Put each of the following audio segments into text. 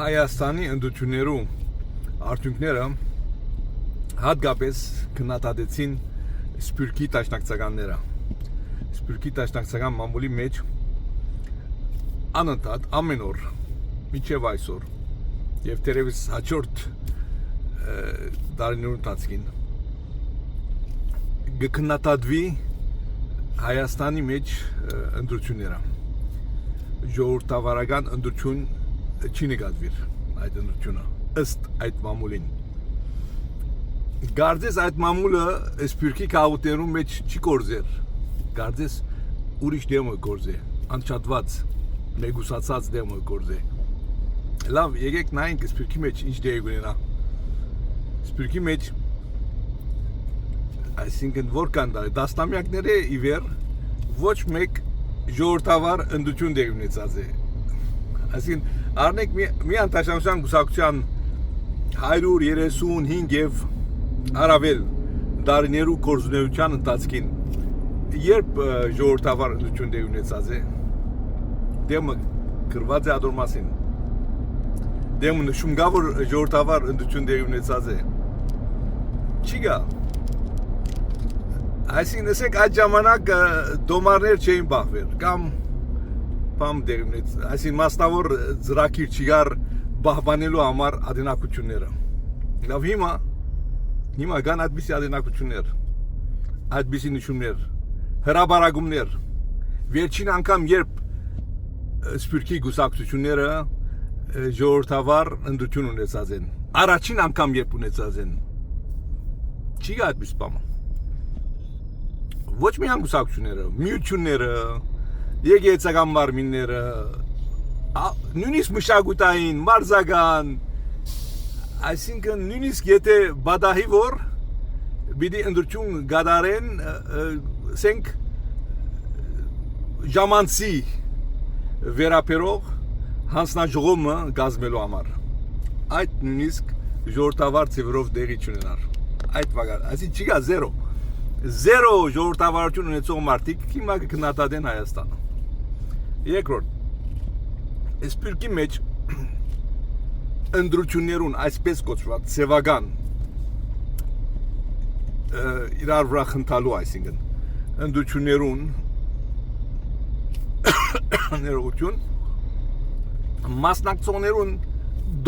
Հայաստանի ընդդություններու արդյունքները հատկապես քննադատեցին Սփյուռքի դաշնակցականները։ Սփյուռքի դաշնակցական մամուլի մեջ անընդհատ ամեն օր մինչև այսօր եւ դերևս հաջորդ տարիներու ընթացքին գքննադատվի Հայաստանի մեջ ընդդությունները։ Ժողովրդավարական ընդդություն չի նկատվիր այդ ընդդությունը ըստ այդ մամուլին։ Գարձես այդ մամուլը Սփյուռքի քաղաքներու մեջ չի գործեր։ Գարձես ուրիշ դեմը գործե, անչափված, մեգուսացած դեմը գործե։ Լավ, եկեք նայենք Սփյուռքի մեջ ինչ դեր ունենա։ Սփյուռքի մեջ այսինքն որքան դար դաստամյակները ի վեր ոչ մեկ ժողովրդավար ընդդություն դեր ունեցած է։ Այսինքն առնեք մի անտաշնության գուսակցության 135 եւ առավել դարիներու կորզունեության ընթացքին երբ ժողովրդավար ընդդություն դեր ունեցած է դեմը գրված է ադոր մասին դեմը նշումգավոր ժողովրդավար ընդդություն դեր ունեցած է չի գա այսինքն ասեք այդ ժամանակ դոմարներ չէին բախվել կամ բամ դեր ունեց այսինքն մասնավոր ծրագիր չկար բահբանելու համար ադենակությունները լավ հիմա կան այդպիսի ադենակություններ այդպիսի նշումներ հրաբարագումներ վերջին անգամ երբ Սփյուռքի գուսակցությունները ժողովրդավար ընդդություն ունեցած են առաջին անգամ երբ ունեցած են չի գա այդպես բանը ոչ միայն գուսակցությունները միությունները եկեղեցական մարմինները նույնիսկ մշակութային մարզական այսինքն նույնիսկ եթե բադահի որ պիտի ընդդություն գադարեն ասենք ժամանցի վերապերող հանձնաժողովը գազմելու համար այդ նույնիսկ ժողովրդավար ծևերով դերի չունենար այդ վագար այսինքն չի գա զերո ժողովրդավարություն ունեցող մարդիկ հիմա կքննադատեն Հայաստանը երկրորդ Սփյուռքի մեջ ընդդություններուն այսպես կոչված սևական իրար վրա խնդալու այսինքն ընդդություններուն ներողություն մասնակցողներուն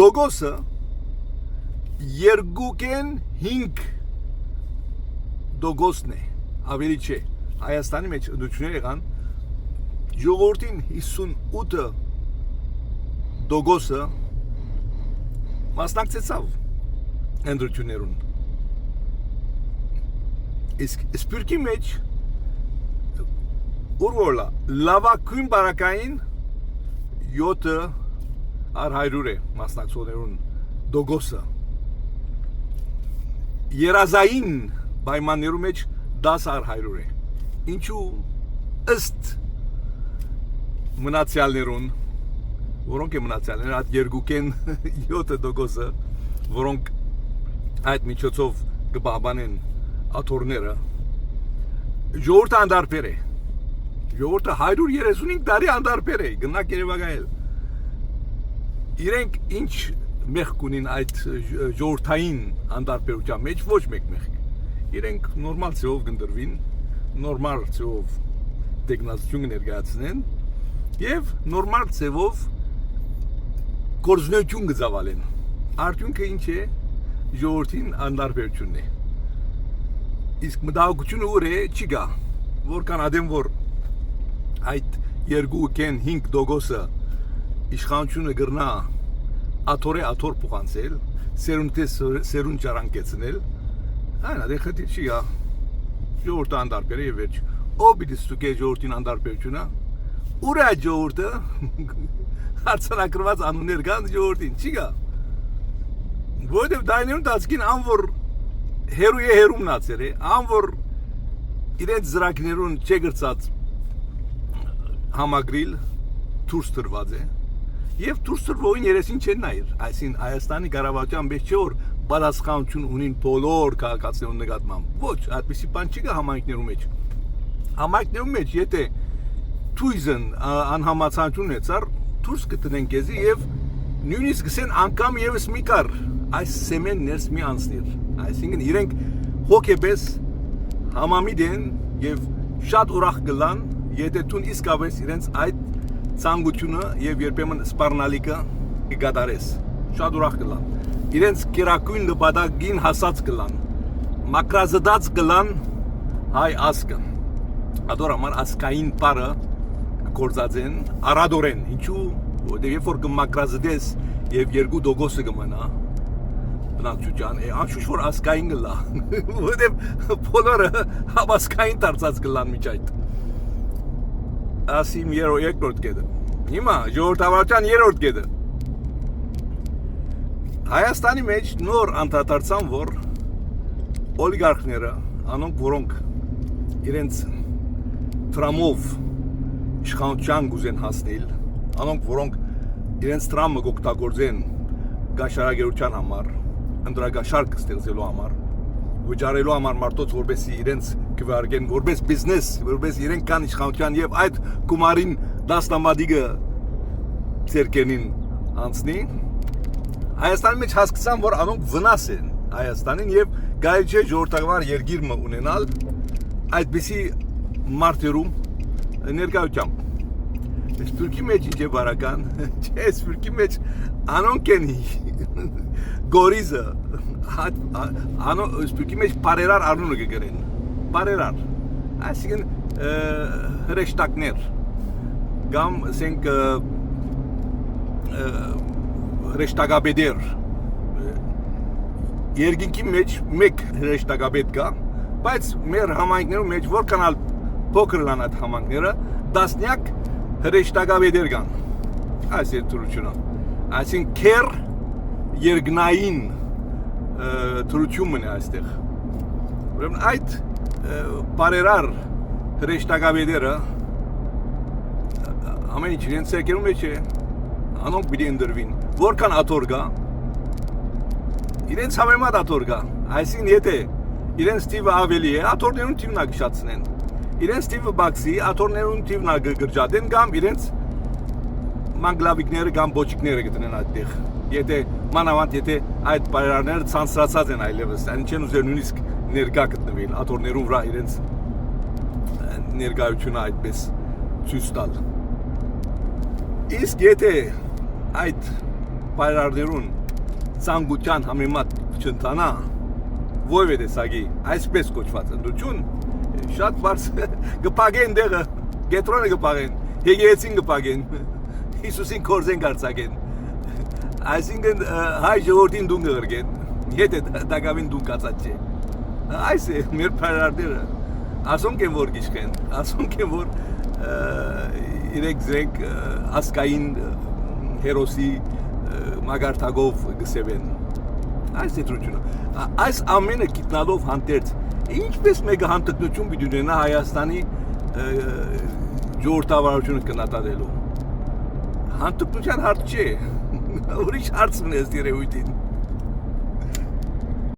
դոգոսը 2.5 դոգոսն է ավելի չէ Հայաստանի մեջ ընդդություններ եղան ժողովրդին 58 դոգոսը մասնակցեցավ ընդդություններուն իսկ Սփյուռքի մեջ ուրվորլա լավագույն բարակային 7 առ 100 է մասնակցողներուն դոգոսը երազային պայմաններու մեջ 10 առ 100 է ինչու ըստ մնացյալներուն որոնք է մնացյալներ այդ 2.7 դոգոսը որոնք այդ միջոցով կբահբանեն աթոռները ժողովուրդը անդարբեր է ժողովուրդը 135 տարի անդարբեր է գնաք Երևանայել իրենք ինչ մեղք ունին այդ ժողովրդային անդարբերության մեջ ոչ մեկ մեղք իրենք նորմալ ծով կնդրվին նորմալ ծով տեխնազություն ներկայացնեն եւ նորմալ ծևով կորզնություն կզավալեն արդյունքը ինչ է ժողովրդին անդարբերությունն է իսկ մտահոգությունը ուր է չի գա որքան ադեմ որ այդ 2.5 դոգոսը իշխանությունը գրնա աթոռ փոխանցել սերունդ ճարանկեցնել այն դե խնդիր չի գա ժողովուրդը անդարբեր է եւ վերջ ով պիտի ստուգե ժողովրդին անդարբերությունը ուր է ժողովուրդը հարցանակրված անուններ կան ժողովրդին չի գա որովհետեւ դայներուն դասկին անոր հերու մնացել է անոր իրենց ծրագներուն չգրծած համագրիլ դուրս տրված է եւ դուրս տրվողին երեսին չեն նայր այսին Հայաստանի կառավարության մեջ չէ որ պատասխանություն ունին բոլոր քաղաքացիներուն նկատմամբ ոչ այդպիսի բան չի գա համայնքներու մեջ եթե թույզն անհամացանություն ունեցար դուրս կտնեն քեզի եւ նույնիսկ գսեն անգամ եւս մի կար այս սեմեն ներս մի անցնիր այսինքն իրենք հոգեբես համամիտ են եւ շատ ուրախ կլան եթե դու իսկապես իրենց այդ ցանկությունը եւ երբեմն սպառնալիքը կգադարես շատ ուրախ կլան իրենց կերակույն նպատակին հասած կլան մակրազդած կլան հայ ասկը ադոր համար ասկային պարը գործած են արադորեն ինչու որտեղ երբ որ կմակրազդես եւ երկու դոգոսը կմնա բնակչության անշուշտ որ ասկային կլա որտեղ բոլորը հավասկային դարձած կլան միջայդ ասիմ երկրորդ կետը հիմա ժողովրդավարության երրորդ կետը Հայաստանի մեջ նոր անդրադարձան որ օլիգարխները անոնք որոնք իրենց տրամով իշխանության գուզեն հասնել անոնք որոնք իրենց տրամը կօգտագործեն գաշարագերության համար ընդրագաշարք ստեղծելու համար վճարելու համար մարդոց որբեսի իրենց կվարկեն որբես բիզնես որբես իրենք կան իշխանության եւ այդ գումարին դաստամադիգը ցերկենին անցնի Հայաստանի մեջ հասկացան որ անոնք վնաս են Հայաստանին եւ գայլ չէ ժողովրդավար երկիրը ունենալ այդպիսի մարտերում ներկայությամբ Սպիրկի մեջ ինչ է բարական չէ սպիրկի մեջ անոնք են գորիզը սպիրկի մեջ բարերար արնունը կգրեն բարերար այսինքն հրեշտակներ կամ ասենք հրեշտակաբեդեր երկինքի մեջ մեկ հրեշտակաբեդ կա բայց մեր համայնքներում մեջ որքան փոքր լան այդ համայնքները դասնյակ հրեշտակաբեդեր կան այս երթությունը այսինքն քեր երկնային թրությունն է այստեղ ուրեմն այդ բարերար հրեշտակաբեդերը ամեն ինչ իրենց սերկերում մեջ է անոնք պիտի ընդրվին որքան աթոր կա իրենց համեմատ աթոր կա այսինքն եթե իրենց թիվը ավելի է աթորներուն թիվն է կշացնեն իրենց թիվը բացի աթորներուն թիվն է գրճատեն կամ իրենց մանգլավիկները կամ բոճիկները գտնեն այդտեղ եթե մանավանդ եթե այդ բարերարները ցանցրացած են այլևս այն չեն ուզեր նույնիսկ ներկա գտնվել աթորներուն վրա իրենց ներկայությունը այդպես ցույց տալ իսկ եթե այդ բարերարներուն ցանկության համեմատ չընթանա ովևէ տեսակի այսպես կոչված ընդություն շատ բարձ կպագեն դեղը գետրոնը կպագեն հեգեցին կպագեն Հիսուսին կորզեն կարծակեն այսինքն հայ ժողովրդին դուն կղրգեն եթե դակավին դուն կացած չէ այս է մեր բարերարները ասոնք են որ գիշխեն ասոնք են որ իրեք զենք ասկային հերոսի մագարտագով գսևեն այս դրությունը այս ամենը գիտնալով հանդերձ ինչպես մեկ հանդգնություն պիտի ունենա Հայաստանի ժողովրդավարությունը կնատադելու հանդգնության հարց չէ ուրիշ հարց ունես երևույթին